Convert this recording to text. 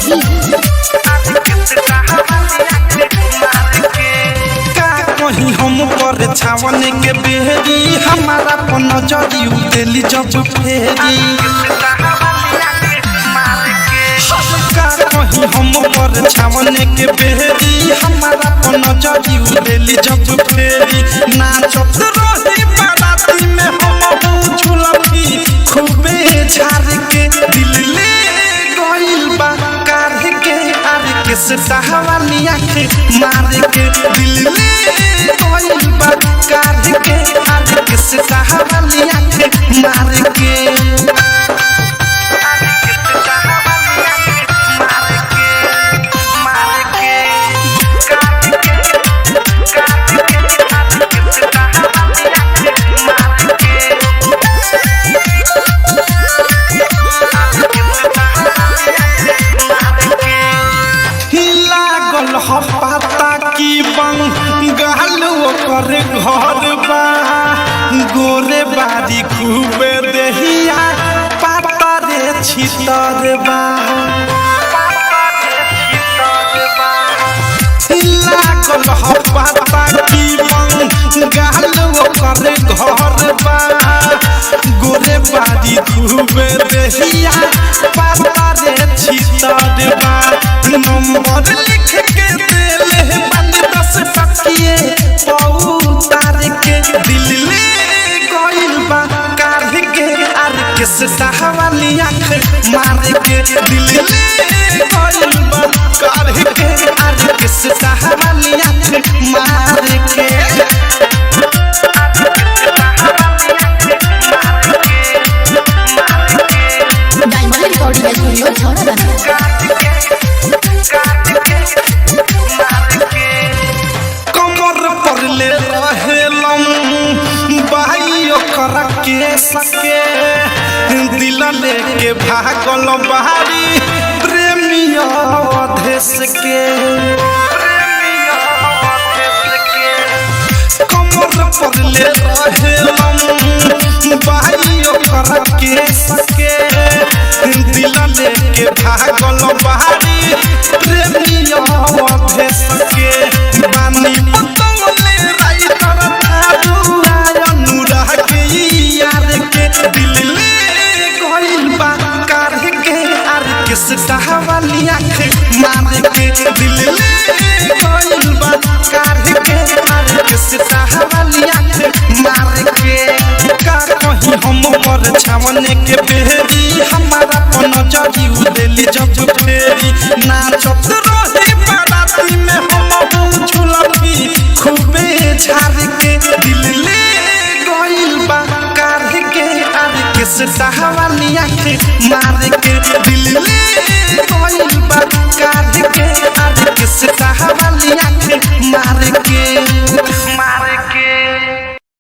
सिमरही कहीं हम पर छावन के बेहरी हमारा पन जदी उदेली जब फेरी कहीं हम पर छावन के बेहरी हमारा पन जदी उदेली जब फेरी नाचत रही बाराती में हम झूलबी खूबे झार के दिल ले गइल बा कार के आर के सहावाली आँख मार के दिल ले गइल बा कार के आर के सहावाली आँख मार के पता की बंगाल ओकर घर बा गोरे बारी खूबे देहिया पाता रे छितर बा लागल पता की बंगाल ओकर घर बा गोरे बारी खूबे देहिया पाता रे छितर बा नंबर लिख के देले बंद 10 टकिए पौतार के दिल ले गइल बा कार के आर के सहावाली आँख मार के दिल ले गइल बा कार के आर के सहावाली आँख मार के डायमंड रिकॉर्डिंग स्टूडियो छौड़ा ले रहेलम भाई ओकर के सके दिल लेके भागल बाहरी प्रेमिया देश के कमर पर ले रहेलम भाई ओकर के सके दिल लेके भागल बाहरी प्रेमिया देश के बानी सहावाली आँख मार के दिल ले गइल बा कार के आर के सहावाली आँख मार के का कहीं हम पर छावन के बेहरी हमारा पन जदी उदेली जब फेरी नाचत रही बाराती में हम झूलबी खूबे झार के दिल ले गइल बा कार के आर के सहावाली आँख मार के दिल ले गइल बा कार के